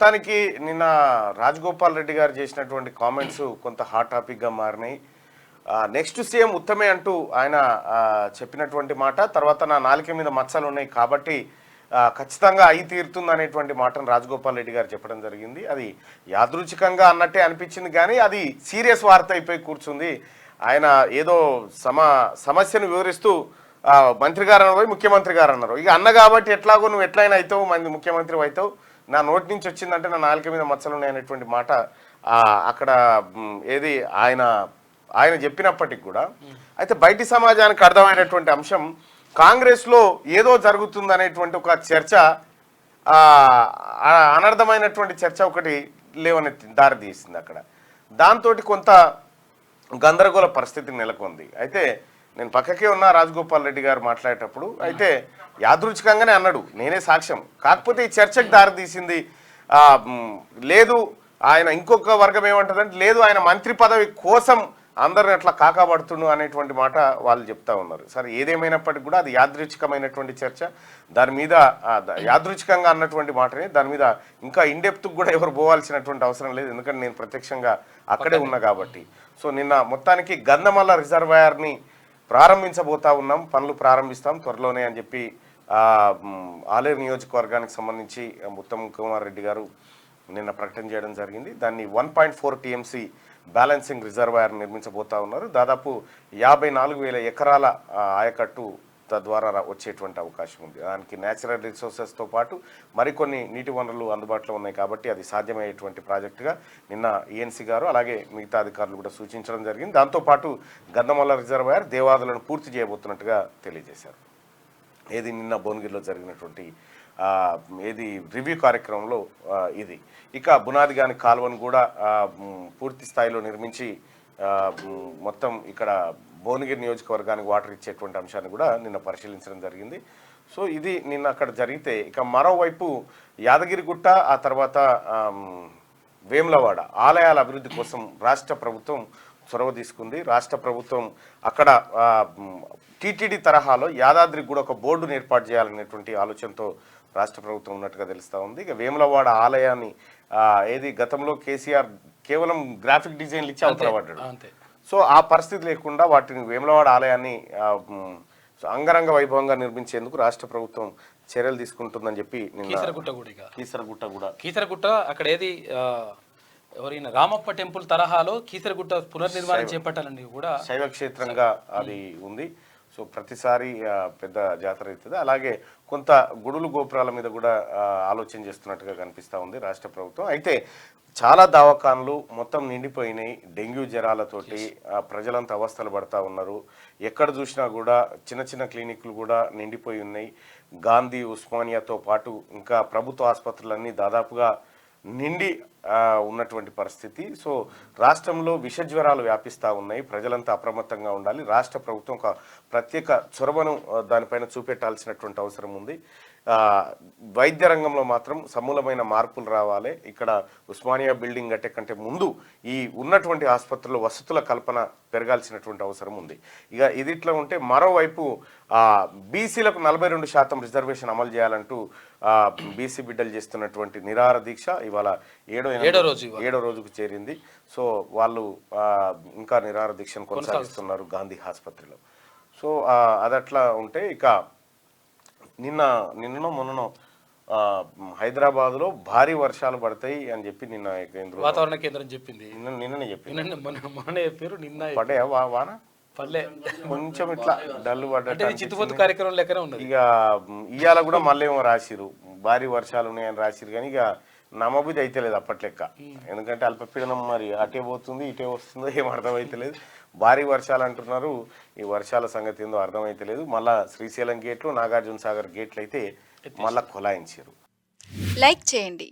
మొత్తానికి నిన్న రాజగోపాల్ రెడ్డి గారు చేసినటువంటి కామెంట్స్ కొంత హాట్ టాపిక్గా మారినాయి. నెక్స్ట్ సీఎం ఉత్తమే అంటూ ఆయన చెప్పినటువంటి మాట, తర్వాత నా నాలుక మీద మచ్చలు ఉన్నాయి కాబట్టి ఖచ్చితంగా అయి తీరుతుంది అనేటువంటి మాటను రాజగోపాల్ రెడ్డి గారు చెప్పడం జరిగింది. అది యాదృచ్ఛికంగా అన్నట్టే అనిపించింది, కానీ అది సీరియస్ వార్త అయిపోయి కూర్చుంది. ఆయన ఏదో సమస్యను వివరిస్తూ మంత్రి గారు అన్నారు, ముఖ్యమంత్రి గారు అన్నారు. ఇక అన్న కాబట్టి ఎట్లాగో నువ్వు ఎట్లయినా అవుతావు, మంది ముఖ్యమంత్రి అవుతావు, నా నోటి నుంచి వచ్చిందంటే నా నాలుక మీద మచ్చలు ఉన్నాయనేటువంటి మాట అక్కడ ఏది ఆయన చెప్పినప్పటికి కూడా అయితే బయటి సమాజానికి అర్థమైనటువంటి అంశం కాంగ్రెస్లో ఏదో జరుగుతుందనేటువంటి ఒక చర్చ, అనర్థమైనటువంటి చర్చ ఒకటి లేవనెత్తి దారితీసింది అక్కడ. దాంతో కొంత గందరగోళ పరిస్థితి నెలకొంది. అయితే నేను పక్కకే ఉన్న రాజగోపాల్ రెడ్డి గారు మాట్లాడేటప్పుడు అయితే యాదృచ్ఛికంగానే అన్నాడు, నేనే సాక్ష్యం. కాకపోతే ఈ చర్చకు దారితీసింది లేదు, ఆయన ఇంకొక వర్గం ఏమంటుందంటే లేదు ఆయన మంత్రి పదవి కోసం అందరిని అట్లా కాకాబడుతుండు అనేటువంటి మాట వాళ్ళు చెప్తా ఉన్నారు. సరే, ఏదేమైనప్పటికీ కూడా అది యాదృచ్ఛికమైనటువంటి చర్చ. దాని మీద యాదృచ్ఛికంగా అన్నటువంటి మాటని దాని మీద ఇంకా ఇండెప్త్కి కూడా ఎవరు పోవాల్సినటువంటి అవసరం లేదు, ఎందుకంటే నేను ప్రత్యక్షంగా అక్కడే ఉన్నా కాబట్టి. సో నిన్న మొత్తానికి గంధమల్ల రిజర్వాయర్ని ప్రారంభించబోతా ఉన్నాం, పనులు ప్రారంభిస్తాం త్వరలోనే అని చెప్పి ఆలేరు నియోజకవర్గానికి సంబంధించి ఉత్తమ్ కుమార్ రెడ్డి గారు నిన్న ప్రకటన చేయడం జరిగింది. దాన్ని 1.4 TMC బ్యాలెన్సింగ్ రిజర్వాయర్ నిర్మించబోతా ఉన్నారు. దాదాపు 54,000 ఎకరాల ఆయకట్టు తద్వారా వచ్చేటువంటి అవకాశం ఉంది. దానికి న్యాచురల్ రిసోర్సెస్తో పాటు మరికొన్ని నీటి వనరులు అందుబాటులో ఉన్నాయి కాబట్టి అది సాధ్యమయ్యేటువంటి ప్రాజెక్టుగా నిన్న ఈఎన్సీ గారు అలాగే మిగతా అధికారులు కూడా సూచించడం జరిగింది. దాంతోపాటు గంధమల్ల రిజర్వాయర్ దేవాదులను పూర్తి చేయబోతున్నట్టుగా తెలియజేశారు. ఏది నిన్న భువనగిరిలో జరిగినటువంటి ఏది రివ్యూ కార్యక్రమంలో ఇది. ఇక బునాదిగాని కాలువను కూడా పూర్తి స్థాయిలో నిర్మించి మొత్తం ఇక్కడ భువనగిరి నియోజకవర్గానికి వాటర్ ఇచ్చేటువంటి అంశాన్ని కూడా నిన్న పరిశీలించడం జరిగింది. సో ఇది నిన్న అక్కడ జరిగితే, ఇక మరోవైపు యాదగిరిగుట్ట ఆ తర్వాత వేములవాడ ఆలయాల అభివృద్ధి కోసం రాష్ట్ర ప్రభుత్వం చొరవ తీసుకుంది. రాష్ట్ర ప్రభుత్వం అక్కడ టీటీడీ తరహాలో యాదాద్రికి కూడా ఒక బోర్డును ఏర్పాటు చేయాలనేటువంటి ఆలోచనతో రాష్ట్ర ప్రభుత్వం ఉన్నట్టుగా తెలుస్తూ ఉంది. ఇక వేములవాడ ఆలయాన్ని ఏది గతంలో కేసీఆర్ కేవలం గ్రాఫిక్ డిజైన్లు ఇచ్చి అవతల పడ్డాడు. సో ఆ పరిస్థితి లేకుండా వాటిని వేములవాడ ఆలయాన్ని అంగరంగ వైభవంగా నిర్మించేందుకు రాష్ట్ర ప్రభుత్వం చర్యలు తీసుకుంటుందని చెప్పి కీసరగుట్ట అక్కడ ఏది ఎవరైనా రామప్ప టెంపుల్ తరహాలో కీసరగుట్ట పునర్నిర్మాణం చేపట్టాలని కూడా శైవ క్షేత్రంగా అది ఉంది. సో ప్రతిసారి పెద్ద జాతర అవుతుంది. అలాగే కొంత గుడులు గోపురాల మీద కూడా ఆలోచన చేస్తున్నట్టుగా కనిపిస్తూ ఉంది రాష్ట్ర ప్రభుత్వం. అయితే చాలా దవాఖాన్లు మొత్తం నిండిపోయినాయి. డెంగ్యూ జ్వరాలతోటి ప్రజలంతా అవస్థలు పడతా ఉన్నారు. ఎక్కడ చూసినా కూడా చిన్న చిన్న క్లినిక్లు కూడా నిండిపోయి ఉన్నాయి. గాంధీ, ఉస్మానియాతో పాటు ఇంకా ప్రభుత్వ ఆసుపత్రులన్నీ దాదాపుగా నిండి ఉన్నటువంటి పరిస్థితి. సో రాష్ట్రంలో విష జ్వరాలు వ్యాపిస్తూ ఉన్నాయి. ప్రజలంతా అప్రమత్తంగా ఉండాలి. రాష్ట్ర ప్రభుత్వం ఒక ప్రత్యేక చొరవను దానిపైన చూపెట్టాల్సినటువంటి అవసరం ఉంది. వైద్య రంగంలో మాత్రం సమూలమైన మార్పులు రావాలి. ఇక్కడ ఉస్మానియా బిల్డింగ్ కట్టే కంటే ముందు ఈ ఉన్నటువంటి ఆసుపత్రుల్లో వసతుల కల్పన పెరగాల్సినటువంటి అవసరం ఉంది. ఇక ఇది ఇట్లా ఉంటే మరోవైపు బీసీలకు 42% రిజర్వేషన్ అమలు చేయాలంటూ బీసీ బిడ్డలు చేస్తున్నటువంటి నిరాహార దీక్ష ఇవాళ ఏడో రోజుకు చేరింది. సో వాళ్ళు ఇంకా నిరాహార దీక్షను కొనసాగిస్తున్నారు గాంధీ ఆసుపత్రిలో. సో అదట్లా ఉంటే ఇక నిన్ననో మొన్ననో హైదరాబాద్లో భారీ వర్షాలు పడతాయి అని చెప్పి నిన్న వాతావరణ కేంద్రం చెప్పింది. నిన్ననే చెప్పింది. పడే వాన పల్లె కొంచెం ఇట్లా డల్లు పడ్డ చిత్తుపొత్తు కార్యక్రమం లెక్కనే ఉన్నది. ఇక ఇవాళ కూడా మళ్ళీ ఏమో రాసిరు, భారీ వర్షాలు ఉన్నాయని రాసిరు. కానీ ఇక నమ్మబుద్ధి అయితే లేదు అప్పట్లెక్క. ఎందుకంటే అల్పపీడనం మరి అటే పోతుంది ఇటే వస్తుందో ఏం అర్థమైతలేదు. భారీ వర్షాలు అంటున్నారు. ఈ వర్షాల సంగతి ఏందో అర్థమైతలేదు. మళ్ళా శ్రీశైలం గేట్లు, నాగార్జున సాగర్ గేట్లు అయితే మళ్ళా కొలాయించారు. లైక్ చేయండి,